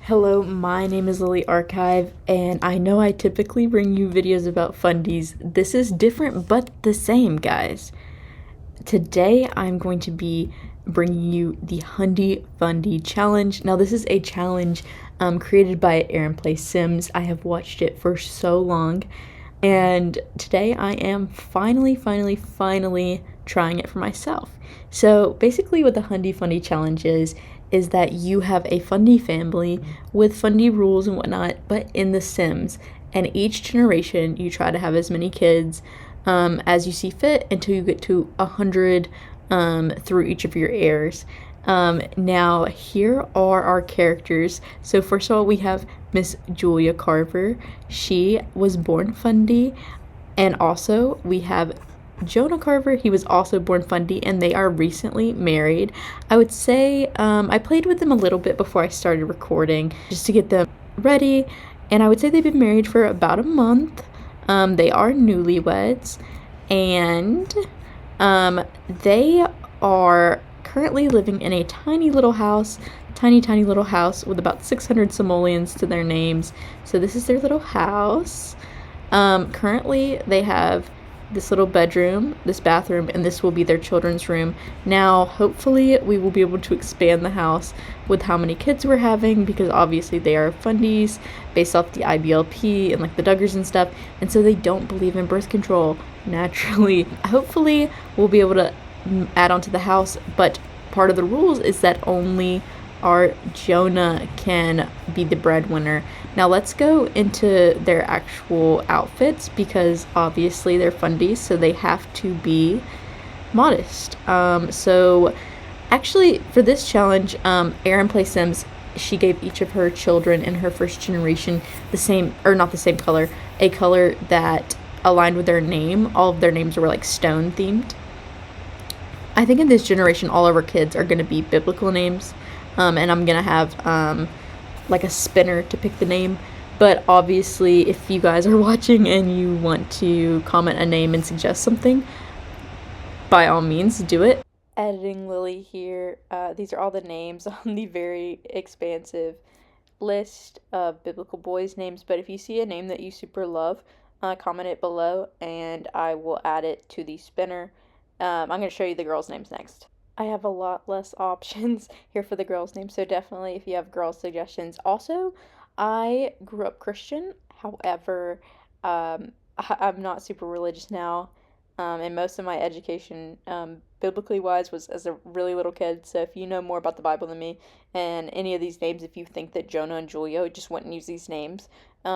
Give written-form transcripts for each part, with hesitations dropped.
Hello, my name is Lily Archive, and I know I typically bring you videos about fundies. This is different but the same, guys. Today I'm going to be bringing you the Fundie challenge. Now, this is a challenge created by Aaron Plays Sims. I have watched it for so long, and today I am finally trying it for myself. So basically what the Fundie challenge is that you have a Fundie family with Fundie rules and whatnot, but in The Sims. And each generation, you try to have as many kids as you see fit until you get to 100 through each of your heirs. Now, here are our characters. So first of all, we have Miss Julia Carver. She was born Fundie. And also, we have Jonah Carver. He was also born Fundie, and they are recently married. I would say I played with them a little bit before I started recording just to get them ready, and I would say they've been married for about a month. They are newlyweds, and they are currently living in a tiny little house with about 600 simoleons to their names. So this is their little house. Currently they have this little bedroom, this bathroom, and this will be their children's room. Now, hopefully, we will be able to expand the house with how many kids we're having, because obviously they are fundies based off the IBLP and like the Duggars and stuff, and so they don't believe in birth control naturally. Hopefully, we'll be able to add on to the house, but part of the rules is that only our Jonah can be the breadwinner. Now let's go into their actual outfits, because obviously they're fundies, so they have to be modest. So actually for this challenge, Erin Play Sims, she gave each of her children in her first generation the same, or not the same color, a color that aligned with their name. All of their names were like stone themed. I think in this generation all of our kids are going to be biblical names. And I'm gonna have like a spinner to pick the name, but obviously if you guys are watching and you want to comment a name and suggest something, by all means do it. Editing Lily here. These are all the names on the very expansive list of biblical boys' names, but if you see a name that you super love, comment it below and I will add it to the spinner. I'm going to show you the girls' names next. I have a lot less options here for the girls' names, so definitely if you have girls' suggestions. Also, I grew up Christian, however, I'm not super religious now, and most of my education, biblically wise, was as a really little kid, so if you know more about the Bible than me, and any of these names, if you think that Jonah and Julia just wouldn't use these names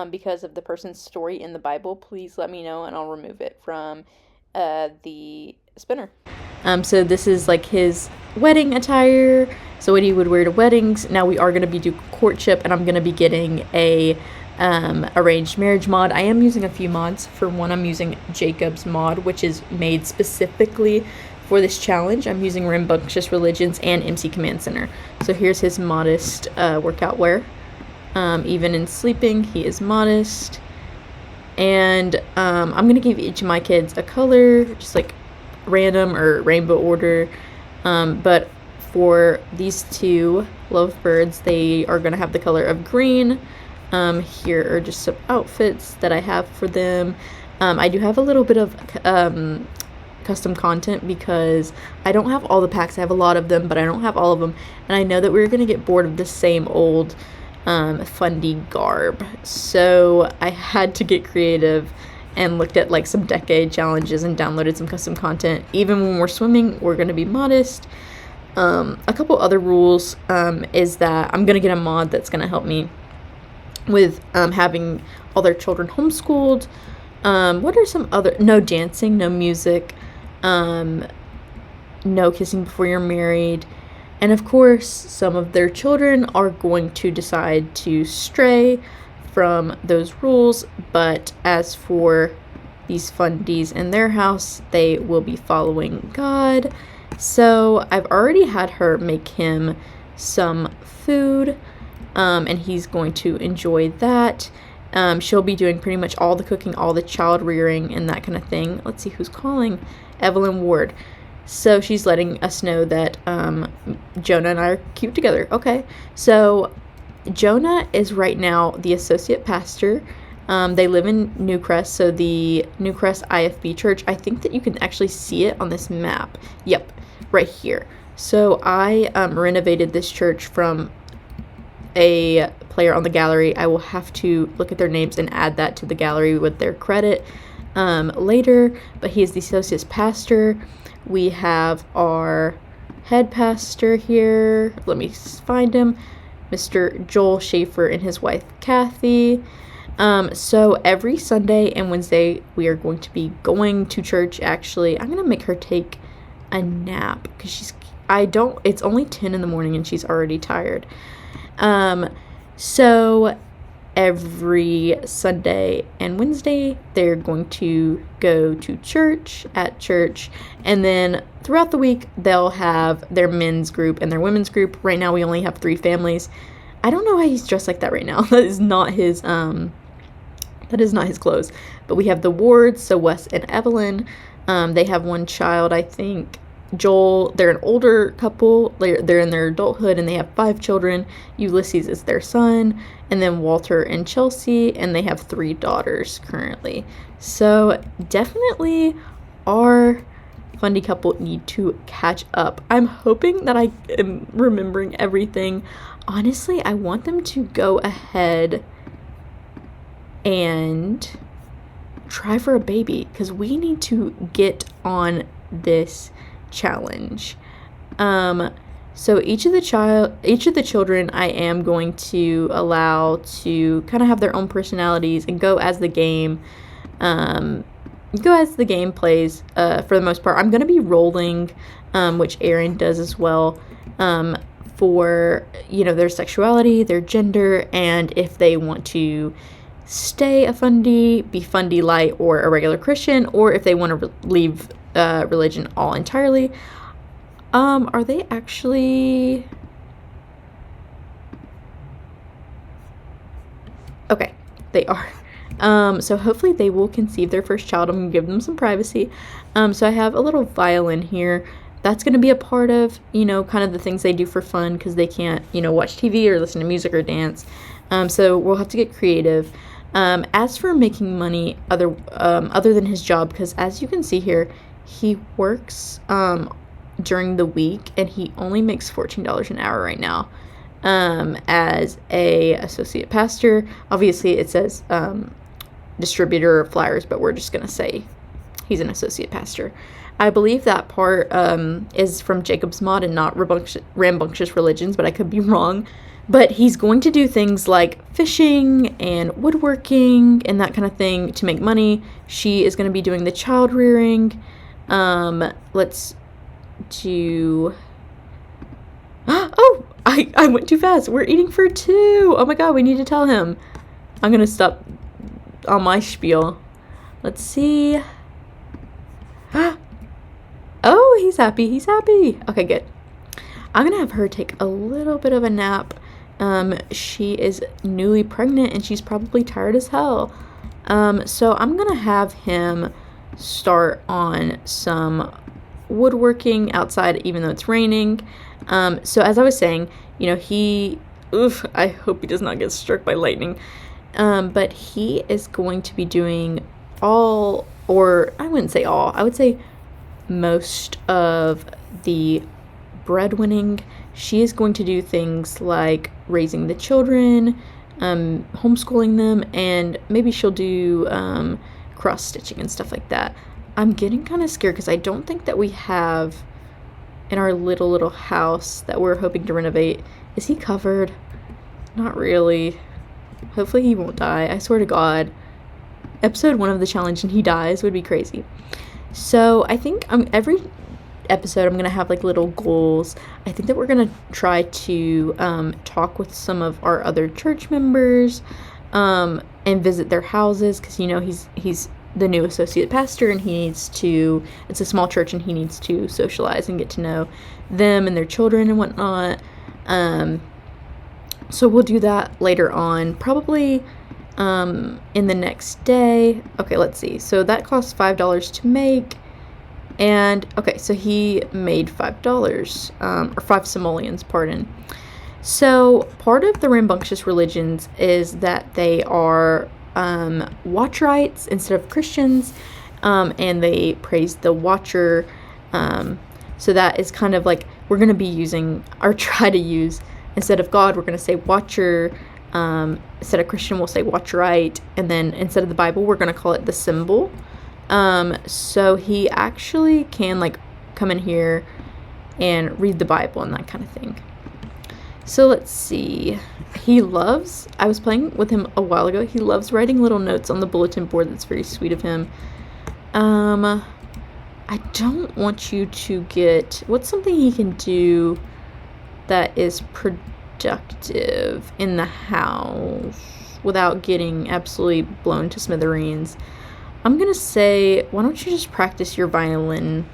because of the person's story in the Bible, please let me know and I'll remove it from the spinner. So this is like his wedding attire, so what he would wear to weddings. Now we are going to be doing courtship, and I'm going to be getting a arranged marriage mod. I am using a few mods. For one, I'm using Jacob's mod, which is made specifically for this challenge. I'm using Rambunctious Religions and MC Command Center. So here's his modest workout wear. Even in sleeping, he is modest. And I'm going to give each of my kids a color, just like random or rainbow order, but for these two lovebirds, they are going to have the color of green. Here are just some outfits that I have for them. I do have a little bit of custom content because I don't have all the packs. I have a lot of them, but I don't have all of them, and I know that we're going to get bored of the same old Fundie garb, so I had to get creative and looked at like some decade challenges and downloaded some custom content. Even when we're swimming, we're going to be modest. A couple other rules is that I'm going to get a mod that's going to help me with having all their children homeschooled. What are some other? No dancing, no music, no kissing before you're married. And of course, some of their children are going to decide to stray from those rules, but as for these fundies in their house, they will be following God. So I've already had her make him some food, and he's going to enjoy that. She'll be doing pretty much all the cooking, all the child rearing, and that kind of thing. Let's see who's calling. Evelyn Ward. So she's letting us know that Jonah and I are cute together. Okay, so Jonah is right now the associate pastor. They live in Newcrest, so the Newcrest IFB church. I think that you can actually see it on this map. Yep, right here. So I renovated this church from a player on the gallery. I will have to look at their names and add that to the gallery with their credit later, but he is the associate pastor. We have our head pastor here. Let me find him. Mr. Joel Schaefer and his wife Kathy. So every Sunday and Wednesday we are going to be going to church. Actually, I'm gonna make her take a nap because it's only 10 in the morning and she's already tired. So every Sunday and Wednesday they're going to go to church, and then throughout the week they'll have their men's group and their women's group. Right now we only have 3 families. I don't know why he's dressed like that right now. That is not his clothes. But we have the Wards, so Wes and Evelyn. They have 1 child, I think. Joel, they're an older couple. They're in their adulthood and they have 5 children. Ulysses is their son, and then Walter and Chelsea, and they have 3 daughters currently. So definitely our Fundie couple need to catch up. I'm hoping that I am remembering everything. Honestly, I want them to go ahead and try for a baby because we need to get on this challenge. So each of the children I am going to allow to kind of have their own personalities and go as the game plays. For the most part, I'm going to be rolling, which Aaron does as well, for their sexuality, their gender, and if they want to stay a Fundie, be Fundie light, or a regular Christian, or if they want to leave religion all entirely. Are they actually... Okay, they are. So hopefully they will conceive their first child. I'm gonna give them some privacy. So I have a little violin here. That's gonna be a part of, kind of the things they do for fun because they can't, watch TV or listen to music or dance. So we'll have to get creative. As for making money other than his job, because as you can see here, he works during the week and he only makes $14 an hour right now as a associate pastor. Obviously it says distributor of flyers, but we're just gonna say he's an associate pastor. I believe that part is from Jacob's Mod and not Rambunctious Religions, but I could be wrong. But he's going to do things like fishing and woodworking and that kind of thing to make money. She is going to be doing the child rearing. Let's do... Oh, I went too fast. We're eating for 2. Oh my god, we need to tell him. I'm going to stop on my spiel. Let's see. Oh, he's happy. He's happy. Okay, good. I'm going to have her take a little bit of a nap. She is newly pregnant and she's probably tired as hell. So I'm going to have him start on some woodworking outside even though it's raining. So as I was saying, I hope he does not get struck by lightning. But he is going to be doing all, or I wouldn't say all, I would say most of the breadwinning. She is going to do things like raising the children, homeschooling them, and maybe she'll do cross stitching and stuff like that. I'm getting kind of scared because I don't think that we have in our little house that we're hoping to renovate. Is he covered? Not really. Hopefully he won't die. I swear to God. Episode 1 of the challenge and he dies would be crazy. So I think every episode I'm gonna have like little goals. I think that we're gonna try to talk with some of our other church members and visit their houses because he's the new associate pastor and it's a small church and he needs to socialize and get to know them and their children and whatnot. So we'll do that later on, probably in the next day. Okay, let's see. So that costs $5 to make. And okay, so he made $5 or 5 simoleons, pardon. So part of the rambunctious religions is that they are Watcherites instead of Christians, and they praise the Watcher. So that is kind of like, we're going to be using, or try to use, instead of God, we're going to say Watcher. Instead of Christian, we'll say Watcherite. And then instead of the Bible, we're going to call it the symbol. So he actually can like come in here and read the Bible and that kind of thing. So let's see. I was playing with him a while ago. He loves writing little notes on the bulletin board. That's very sweet of him. I don't want you to get, what's something he can do that is productive in the house without getting absolutely blown to smithereens? I'm going to say, why don't you just practice your violin?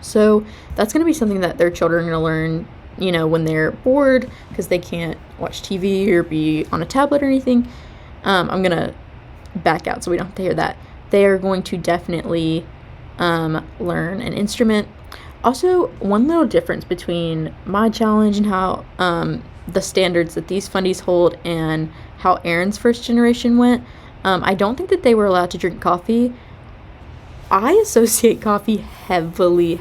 So that's going to be something that their children are going to learn, you know, when they're bored because they can't watch TV or be on a tablet or anything. I'm going to back out so we don't have to hear that. They are going to definitely learn an instrument. Also, one little difference between my challenge and how the standards that these fundies hold and how Aaron's first generation went, I don't think that they were allowed to drink coffee. I associate coffee heavily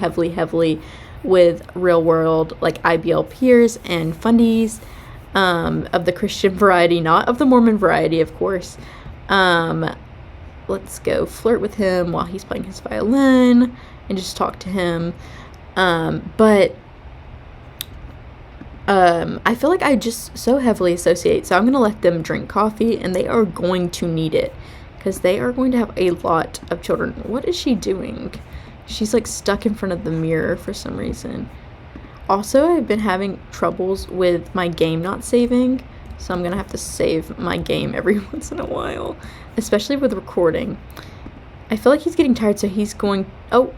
with real world, like IBL peers and fundies, of the Christian variety, not of the Mormon variety, of course. Let's go flirt with him while he's playing his violin and just talk to him. But I feel like I just so heavily associate, so I'm going to let them drink coffee, and they are going to need it because they are going to have a lot of children. What is she doing? She's like stuck in front of the mirror for some reason. Also, I've been having troubles with my game not saving, so I'm going to have to save my game every once in a while, especially with recording. I feel like he's getting tired, so he's going, oh,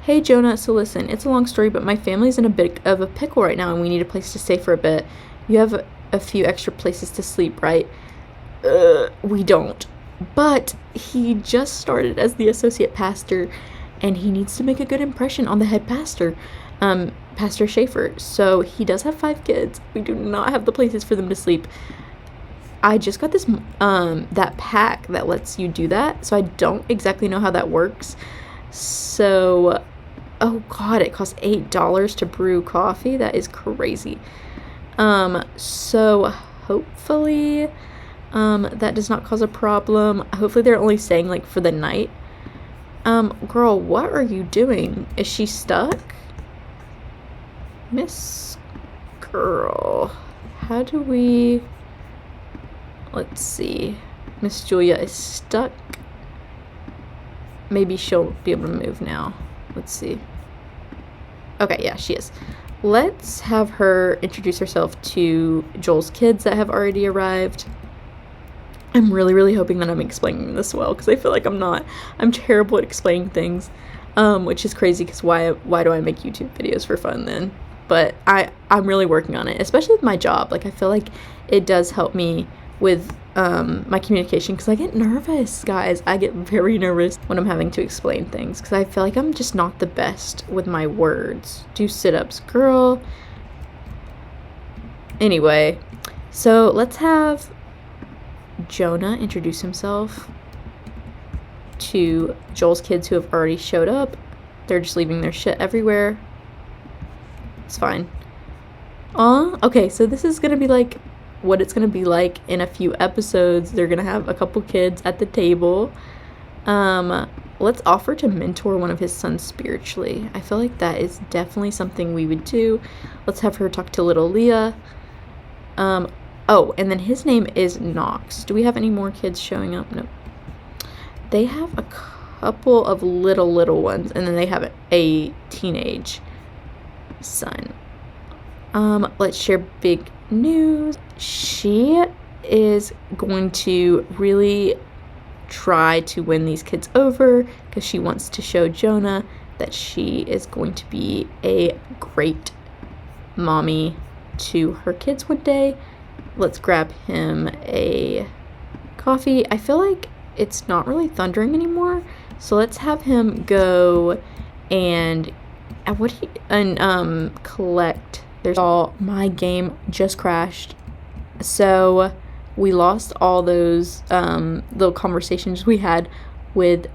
hey Jonah, so listen, it's a long story, but my family's in a bit of a pickle right now and we need a place to stay for a bit. You have a few extra places to sleep, right? We don't. But he just started as the associate pastor and he needs to make a good impression on the head pastor, Pastor Schaefer. So he does have 5 kids. We do not have the places for them to sleep. I just got this, that pack that lets you do that, so I don't exactly know how that works. So, oh god, it costs $8 to brew coffee. That is crazy. So hopefully, that does not cause a problem. Hopefully they're only staying like for the night. Girl, what are you doing? Is she stuck? Miss Girl, how do we, let's see. Miss Julia is stuck. Maybe she'll be able to move now. Let's see. Okay, yeah, she is. Let's have her introduce herself to Joel's kids that have already arrived. I'm really hoping that I'm explaining this well, because I feel like I'm not. I'm terrible at explaining things, which is crazy, because why do I make YouTube videos for fun then? But I'm really working on it, especially with my job. Like, I feel like it does help me with my communication, because I get nervous, guys. I get very nervous when I'm having to explain things, because I feel like I'm just not the best with my words. Do sit-ups, girl. Anyway, so let's have Jonah introduce himself to Joel's kids who have already showed up. They're just leaving their shit everywhere. It's fine. Okay, so this is gonna be like what it's gonna be like in a few episodes. They're gonna have a couple kids at the table. Let's offer to mentor one of his sons spiritually. I feel like that is definitely something we would do. Let's have her talk to little Leah. Oh, and then his name is Knox. Do we have any more kids showing up? No. They have a couple of little ones, and then they have a teenage son. Let's share big news. She is going to really try to win these kids over, because she wants to show Jonah that she is going to be a great mommy to her kids one day. Let's grab him a coffee. I feel like it's not really thundering anymore, so let's have him go and collect There's all, my game just crashed. So we lost all those little conversations we had with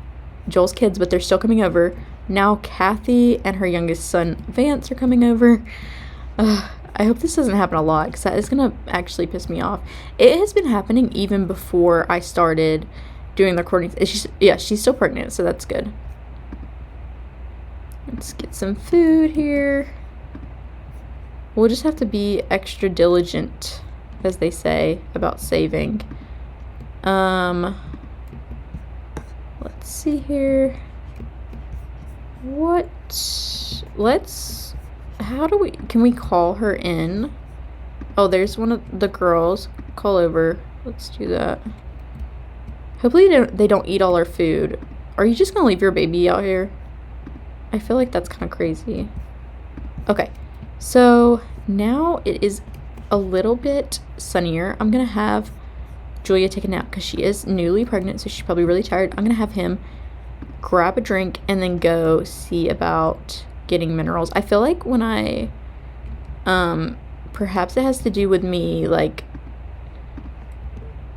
Joel's kids, but they're still coming over. Now Kathy and her youngest son Vance are coming over. I hope this doesn't happen a lot, because that is going to actually piss me off. It has been happening even before I started doing the recordings. She's still pregnant, so that's good. Let's get some food here. We'll just have to be extra diligent, as they say, about saving. Let's see here. Can we call her in? Oh, there's one of the girls. Call over. Let's do that. Hopefully they don't eat all our food. Are you just gonna leave your baby out here? I feel like that's kind of crazy. Okay, so now it is a little bit sunnier. I'm gonna have Julia take a nap because she is newly pregnant, so she's probably really tired. I'm gonna have him grab a drink and then go see about getting minerals. I feel like when I perhaps it has to do with me like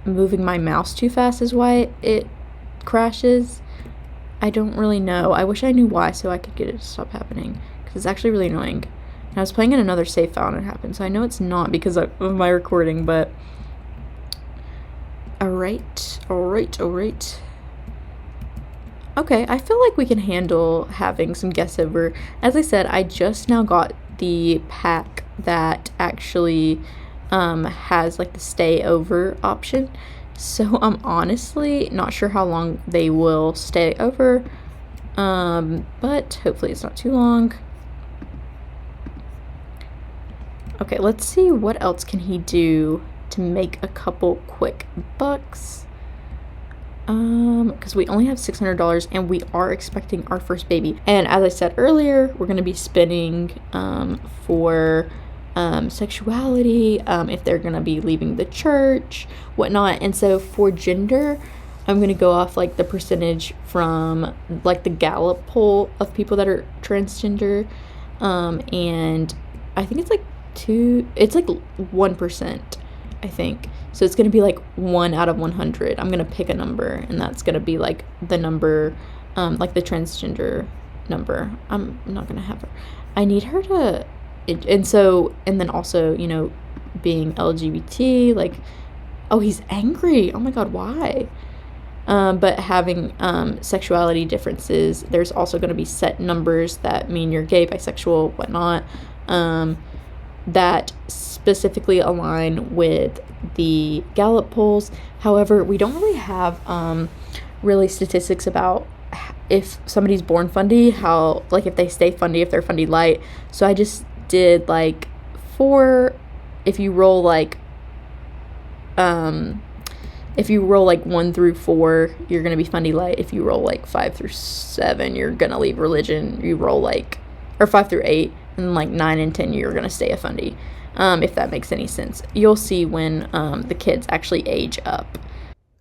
moving my mouse too fast is why it crashes. I don't really know. I wish I knew why so I could get it to stop happening, because it's actually really annoying. And I was playing in another save file and it happened, so I know it's not because of my recording, but alright. Okay, I feel like we can handle having some guests over. As I said, I just now got the pack that actually has like the stay over option. So I'm honestly not sure how long they will stay over. But hopefully it's not too long. Okay, let's see what else can he do to make a couple quick bucks. Because we only have $600 and we are expecting our first baby. And as I said earlier, we're going to be spending for sexuality, if they're going to be leaving the church, whatnot. And so for gender, I'm going to go off like the percentage from like the Gallup poll of people that are transgender. And I think it's like 1%, I think. So it's going to be like 1 out of 100. I'm going to pick a number, and that's going to be like the number, like the transgender number. I'm not going to have her. I need her to, and then also, you know, being LGBT, like, oh, he's angry. Oh my God, why? But having sexuality differences, there's also going to be set numbers that mean you're gay, bisexual, whatnot, that specifically align with the Gallup polls. However, we don't really have really statistics about if somebody's born Fundie, how, like, if they stay Fundie, if they're Fundie light. So I just did like 4, if you roll like 1 through 4, you're gonna be Fundie light. If you roll like 5 through 7, you're gonna leave religion. You roll like, or 5 through 8, and like 9 and 10, you're gonna stay a Fundie. If that makes any sense. You'll see when the kids actually age up.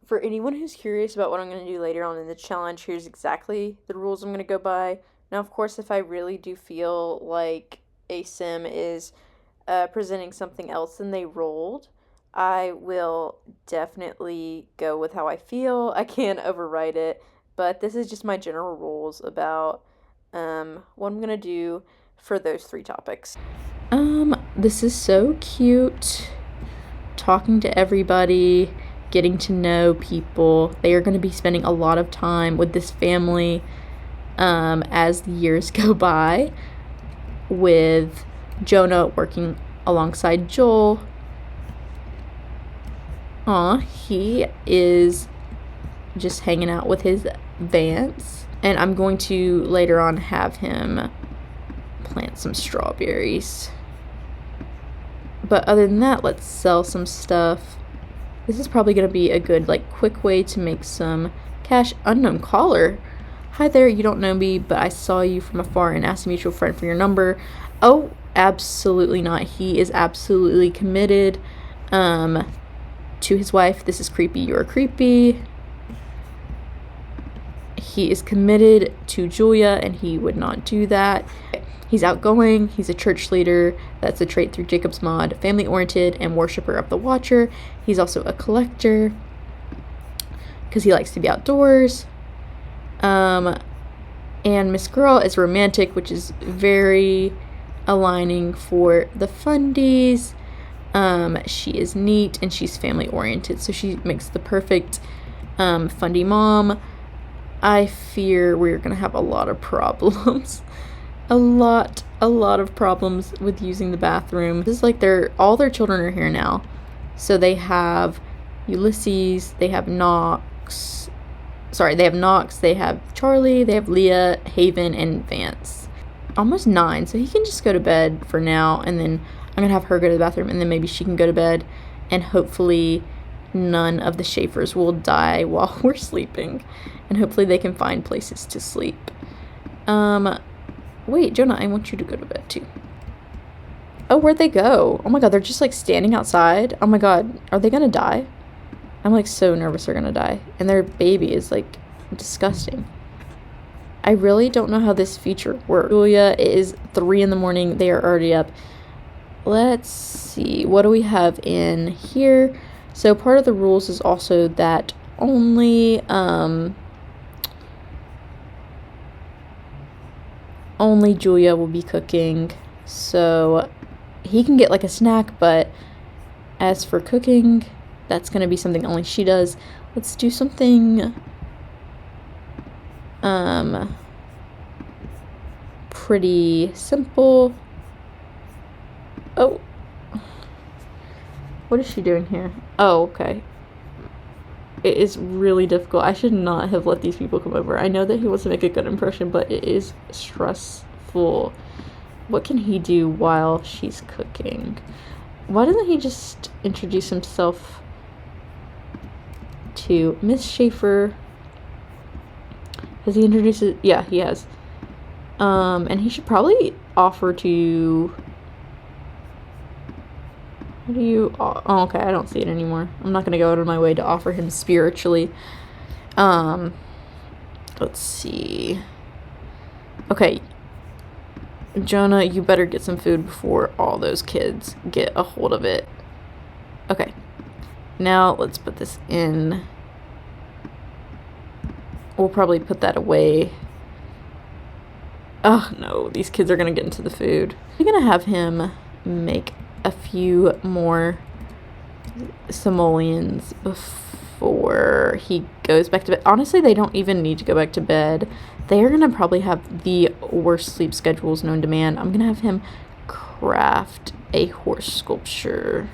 For anyone who's curious about what I'm going to do later on in the challenge, here's exactly the rules I'm going to go by. Now, of course, if I really do feel like a sim is presenting something else than they rolled, I will definitely go with how I feel. I can't override it, but this is just my general rules about what I'm going to do for those 3 topics. This is so cute. Talking to everybody, getting to know people. They are going to be spending a lot of time with this family as the years go by, with Jonah working alongside Joel. He is just hanging out with his Vance, and I'm going to later on have him plant some strawberries. But other than that, let's sell some stuff. This is probably going to be a good, like, quick way to make some cash. Unknown caller. Hi there, you don't know me, but I saw you from afar and asked a mutual friend for your number. Oh, absolutely not. He is absolutely committed to his wife. This is creepy. You are creepy. He is committed to Julia, and he would not do that. He's outgoing, he's a church leader, that's a trait through Jacob's mod, family-oriented, and worshiper of the Watcher. He's also a collector, because he likes to be outdoors. And Miss Girl is romantic, which is very aligning for the Fundies. She is neat, and she's family-oriented, so she makes the perfect Fundie mom. I fear we're gonna have a lot of problems. a lot of problems with using the bathroom. This is like all their children are here now. So they have Ulysses, they have Knox, they have Charlie, they have Leah, Haven, and Vance. Almost 9, so he can just go to bed for now, and then I'm gonna have her go to the bathroom, and then maybe she can go to bed, and hopefully none of the Schaefers will die while we're sleeping, and hopefully they can find places to sleep. Wait, Jonah, I want you to go to bed too. Oh, where'd they go? Oh my god, they're just like standing outside. Oh my god, are they gonna die? I'm like so nervous they're gonna die. And their baby is like disgusting. I really don't know how this feature works. Julia, it is 3 in the morning. They are already up. Let's see. What do we have in here? So part of the rules is also that only Julia will be cooking. So he can get like a snack, but as for cooking, that's going to be something only she does. Let's do something pretty simple. Oh, what is she doing here? Oh, okay. It is really difficult. I should not have let these people come over. I know that he wants to make a good impression, but it is stressful. What can he do while she's cooking? Why doesn't he just introduce himself to Miss Schaefer? Has he introduced it? Yeah, he has. And he should probably offer to... How do you... Oh, okay, I don't see it anymore. I'm not going to go out of my way to offer him spiritually. Let's see. Okay. Jonah, you better get some food before all those kids get a hold of it. Okay. Now, let's put this in. We'll probably put that away. Oh, no. These kids are going to get into the food. I'm going to have him make a few more simoleons before he goes back to bed. Honestly, they don't even need to go back to bed. They are going to probably have the worst sleep schedules known to man. I'm going to have him craft a horse sculpture.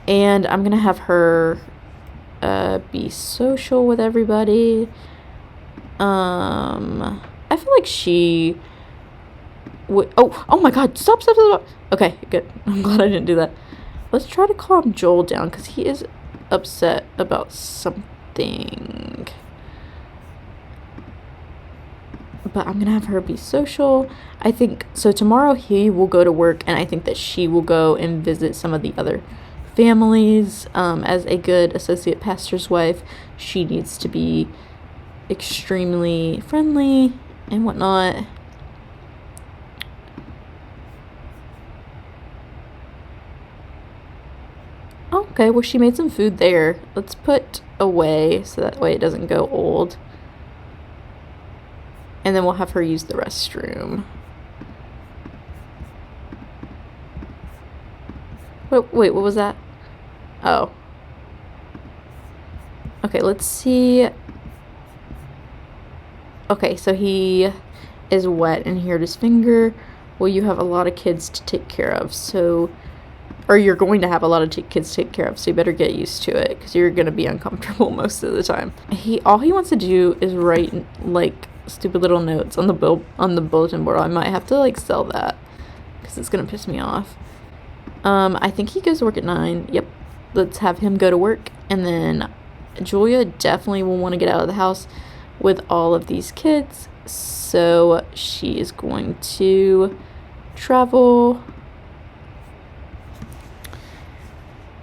And I'm going to have her be social with everybody. I feel like she would... Oh my god, stop. Okay, good. I'm glad I didn't do that. Let's try to calm Joel down, because he is upset about something. But I'm gonna have her be social. I think, so tomorrow he will go to work, and I think that she will go and visit some of the other families. As a good associate pastor's wife, she needs to be extremely friendly and whatnot. Okay, well, she made some food there. Let's put away so that way it doesn't go old. And then we'll have her use the restroom. Wait, what was that? Oh. Okay, let's see. Okay, so he is wet and he hurt his finger. Well, you have a lot of kids to take care of, so... Or you're going to have a lot of kids to take care of, so you better get used to it, because you're going to be uncomfortable most of the time. All he wants to do is write, like, stupid little notes on the bulletin board. I might have to, like, sell that, because it's going to piss me off. I think he goes to work at 9. Yep. Let's have him go to work, and then Julia definitely will want to get out of the house with all of these kids, so she is going to travel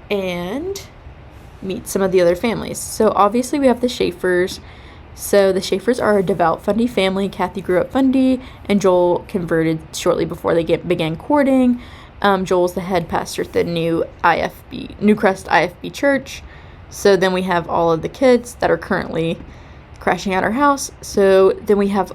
and meet some of the other families. So obviously we have the Schaefers, So the Schaefers are a devout Fundie family. Kathy grew up Fundie, and Joel converted shortly before they began courting. Joel's the head pastor at the New Crest IFB Church. So then we have all of the kids that are currently crashing at our house. So then we have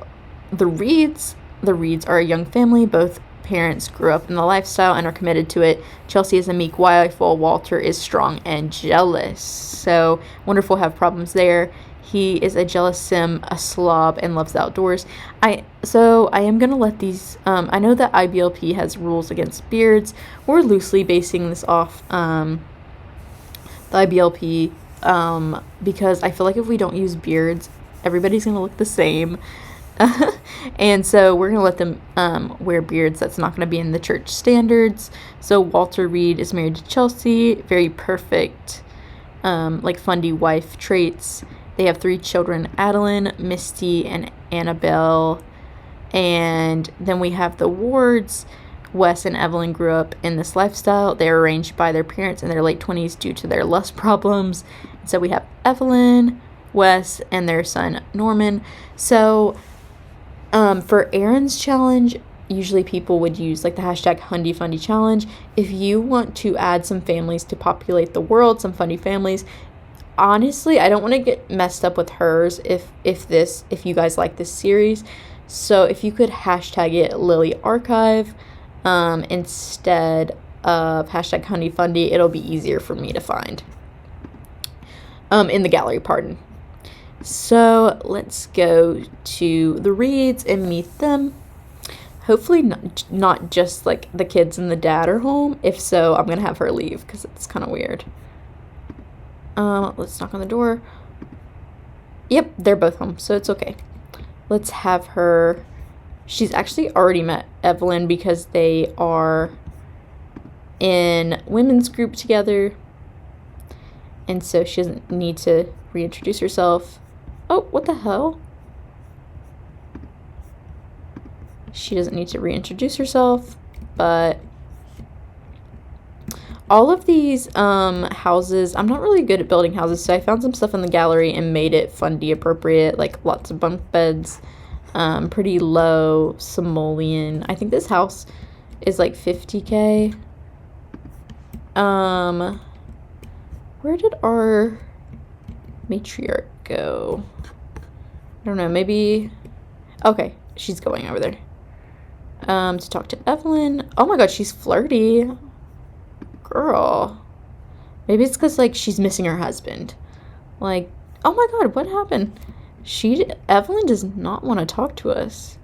the Reeds. The Reeds are a young family. Both parents grew up in the lifestyle and are committed to it. Chelsea is a meek wife, while Walter is strong and jealous. So wonderful have problems there. He is a jealous sim, a slob, and loves the outdoors. I am going to let these, I know that IBLP has rules against beards. We're loosely basing this off the IBLP because I feel like if we don't use beards, everybody's going to look the same. And so we're going to let them wear beards. That's not going to be in the church standards. So Walter Reed is married to Chelsea. Very perfect, like Fundie wife traits. They have 3 children, Adeline, Misty, and Annabelle. And then we have the Wards. Wes and Evelyn grew up in this lifestyle. They were arranged by their parents in their late 20s due to their lust problems. So we have Evelyn, Wes, and their son, Norman. So for Aaron's challenge, usually people would use like the hashtag #HundyFundie challenge. If you want to add some families to populate the world, some Fundie families, honestly, I don't want to get messed up with hers if you guys like this series. So if you could hashtag it Lily Archive instead of hashtag #HundyFundie, it'll be easier for me to find in the gallery, pardon. So let's go to the Reeds and meet them. Hopefully not just like the kids and the dad are home. If so, I'm gonna have her leave because it's kind of weird. Let's knock on the door. Yep, they're both home, so it's okay. Let's have her. She's actually already met Evelyn because they are in women's group together, and so she doesn't need to reintroduce herself. Oh, what the hell? She doesn't need to reintroduce herself, but all of these houses, I'm not really good at building houses, so I found some stuff in the gallery and made it Fundie appropriate, like lots of bunk beds, pretty low simoleon. I think this house is like $50K. Where did our matriarch go? I don't know, maybe, okay, she's going over there to talk to Evelyn. Oh my god, she's flirty. Girl, maybe it's because like she's missing her husband. Like, oh my god, what happened? Evelyn does not want to talk to us.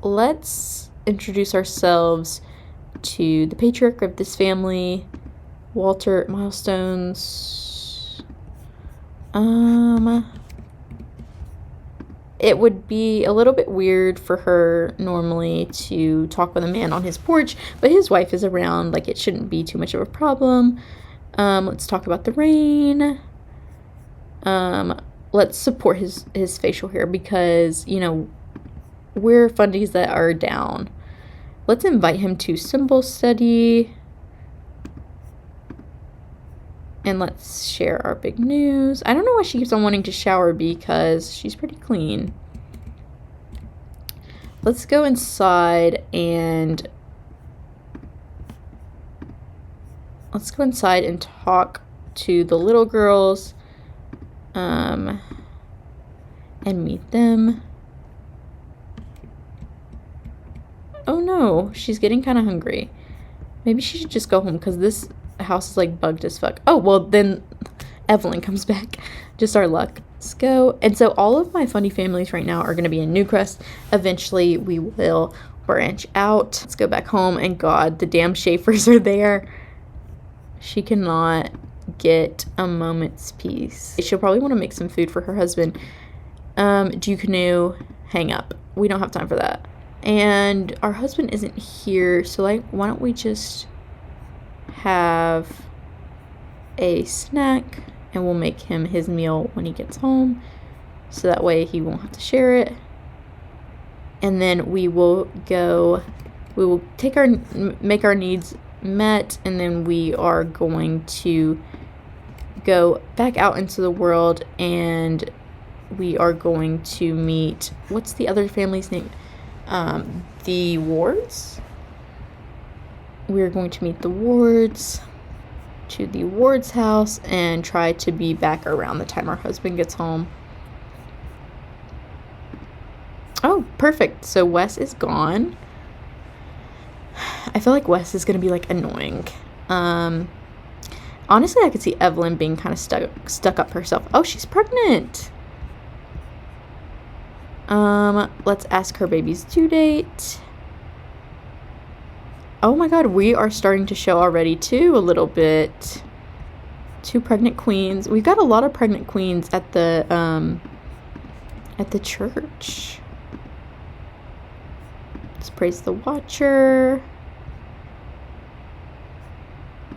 Let's introduce ourselves to the patriarch of this family, Walter. Milestones. It would be a little bit weird for her normally to talk with a man on his porch, but his wife is around, like it shouldn't be too much of a problem. Let's talk about the rain. Let's support his facial hair because, you know, we're Fundies that are down. Let's invite him to symbol study. And let's share our big news. I don't know why she keeps on wanting to shower because she's pretty clean. Let's go inside and talk to the little girls and meet them. Oh no, she's getting kind of hungry. Maybe she should just go home because this house is like bugged as fuck. Oh, well then Evelyn comes back. Just our luck. Let's go. And so all of my Fundie families right now are going to be in Newcrest. Eventually we will branch out. Let's go back home, and god, the damn Schaefers are there. She cannot get a moment's peace. She'll probably want to make some food for her husband. Do canoe, hang up. We don't have time for that. And our husband isn't here, so like why don't we just have a snack and we'll make him his meal when he gets home, so that way he won't have to share it. And then we will make our needs met, and then we are going to go back out into the world and we are going to meet, what's the other family's name? The Wards? We're going to meet the Wards to the Wards' house and try to be back around the time our husband gets home. Oh, perfect. So Wes is gone. I feel like Wes is going to be, like, annoying. Honestly, I could see Evelyn being kind of stuck up herself. Oh, she's pregnant. Let's ask her baby's due date. Oh my god, we are starting to show already, too, a little bit. 2 pregnant queens. We've got a lot of pregnant queens at the church. Let's praise the Watcher.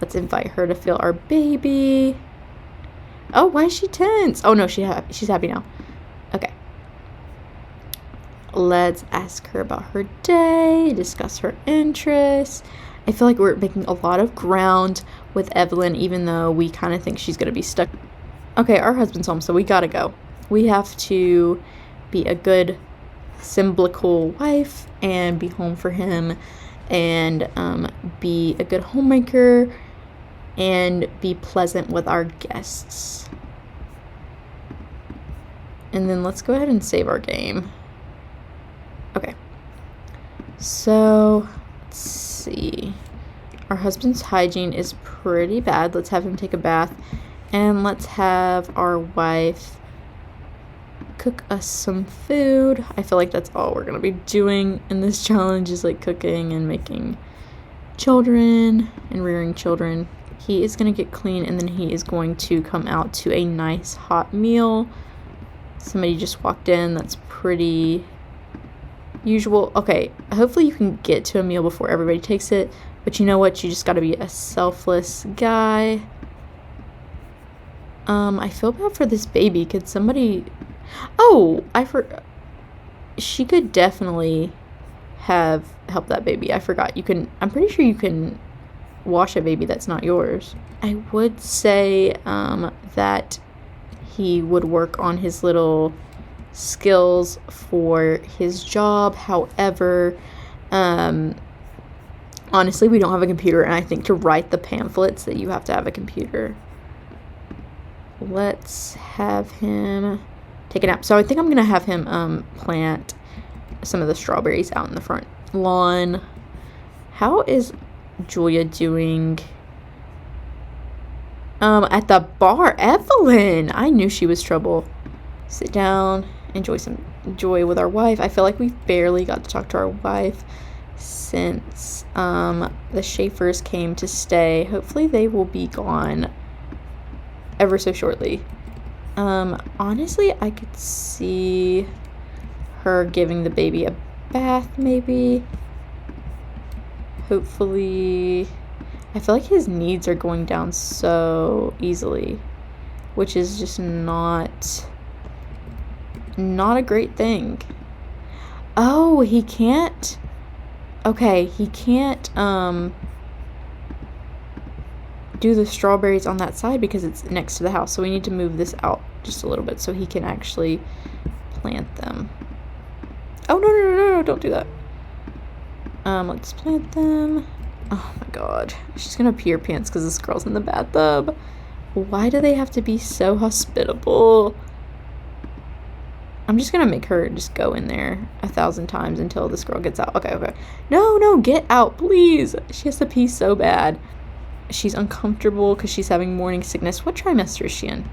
Let's invite her to feel our baby. Oh, why is she tense? Oh, no, she's happy now. Okay. Let's ask her about her day, discuss her interests. I feel like we're making a lot of ground with Evelyn, even though we kind of think she's going to be stuck. Okay, our husband's home, so we gotta go. We have to be a good symbolical wife and be home for him and be a good homemaker and be pleasant with our guests. And then let's go ahead and save our game. Okay. So, let's see. Our husband's hygiene is pretty bad. Let's have him take a bath. And let's have our wife cook us some food. I feel like that's all we're going to be doing in this challenge is like cooking and making children and rearing children. He is going to get clean and then he is going to come out to a nice hot meal. Somebody just walked in. That's pretty usual. Okay, hopefully you can get to a meal before everybody takes it. But you know what? You just got to be a selfless guy. I feel bad for this baby. Could somebody... Oh, she could definitely have helped that baby. I forgot. You can... I'm pretty sure you can wash a baby that's not yours. I would say that he would work on his little skills for his job. However, honestly, we don't have a computer, and I think to write the pamphlets that you have to have a computer. Let's have him take a nap. So I think I'm going to have him plant some of the strawberries out in the front lawn. How is Julia doing at the bar? Evelyn! I knew she was trouble. Sit down, enjoy some joy with our wife. I feel like we barely got to talk to our wife since the Schaefers came to stay. Hopefully they will be gone ever so shortly. Honestly, I could see her giving the baby a bath, maybe. Hopefully. I feel like his needs are going down so easily, which is just not a great thing. Oh, he can't. Okay, he can't do the strawberries on that side because it's next to the house. So we need to move this out just a little bit so he can actually plant them. Oh, no, don't do that. Let's plant them. Oh my god. She's gonna pee her pants because this girl's in the bathtub. Why do they have to be so hospitable? I'm just gonna make her just go in there 1,000 times until this girl gets out. Okay. No, get out, please. She has to pee so bad. She's uncomfortable because she's having morning sickness. What trimester is she in?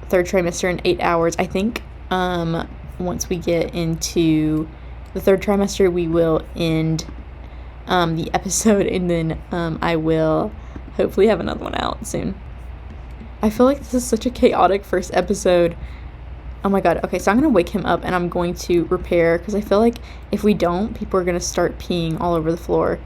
3rd trimester in 8 hours. I think once we get into the 3rd trimester, we will end the episode, and then I will hopefully have another one out soon. I feel like this is such a chaotic first episode. Oh my god. Okay, so I'm going to wake him up, and I'm going to repair, because I feel like if we don't, people are going to start peeing all over the floor.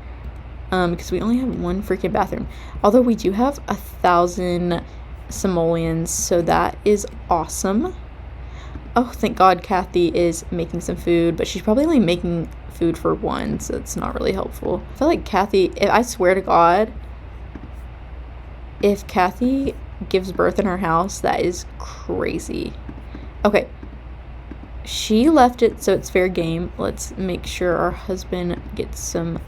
Because we only have one freaking bathroom. Although we do have 1,000 simoleons, so that is awesome. Oh, thank God Kathy is making some food, but she's probably only making food for one, so it's not really helpful. I feel like Kathy, I swear to God, if Kathy gives birth in our house. That is crazy. Okay. She left it, so it's fair game. Let's make sure our husband gets some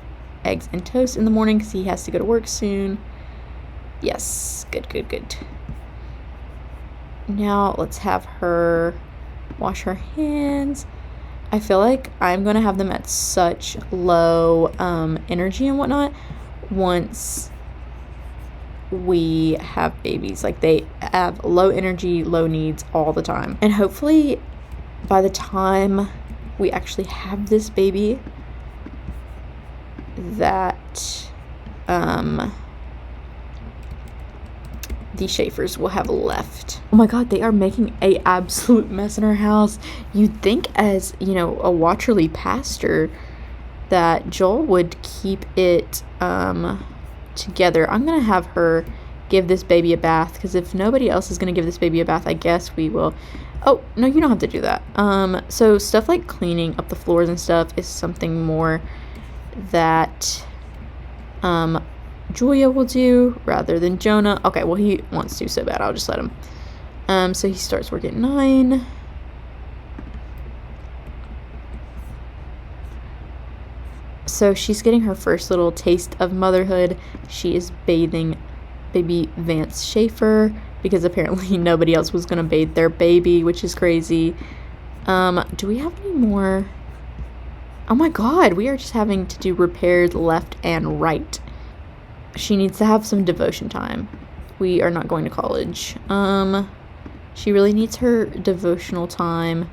eggs and toast in the morning because he has to go to work soon. Yes. Good, good, good. Now let's have her wash her hands. I feel like I'm going to have them at such low energy and whatnot once we have babies. Like, they have low energy, low needs all the time. And hopefully by the time we actually have this baby, that the Schaefers will have left. Oh my god, they are making a absolute mess in our house. You'd think, as, you know, a Watcherly pastor, that Joel would keep it together. I'm gonna have her give this baby a bath, because if nobody else is gonna give this baby a bath, I guess we will. Oh no, you don't have to do that. So stuff like cleaning up the floors and stuff is something more that Julia will do rather than Jonah. Okay, well, he wants to so bad, I'll just let him. So he starts work at 9. So she's getting her first little taste of motherhood. She is bathing baby Vance Schaefer because apparently nobody else was gonna bathe their baby, which is crazy. Do we have any more? Oh my god, we are just having to do repairs left and right. She needs to have some devotion time. We are not going to college. She really needs her devotional time,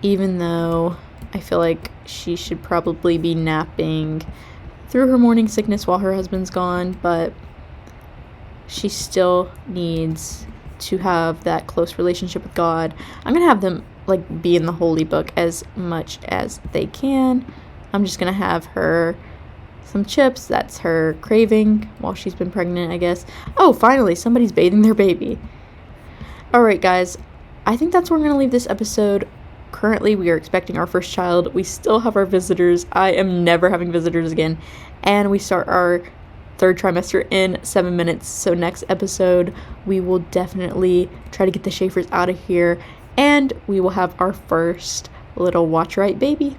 even though I feel like she should probably be napping through her morning sickness while her husband's gone, but she still needs to have that close relationship with God. I'm gonna have them like be in the holy book as much as they can. I'm just gonna have her some chips. That's her craving while she's been pregnant, I guess. Oh, finally, somebody's bathing their baby. Alright, guys, I think that's where we're gonna leave this episode. Currently, we are expecting our first child. We still have our visitors. I am never having visitors again. And we start our 3rd trimester in 7 minutes. So next episode, we will definitely try to get the Schaefers out of here. And we will have our first little Watcherite baby.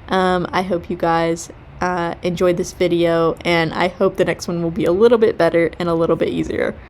I hope you guys enjoyed this video. And I hope the next one will be a little bit better and a little bit easier.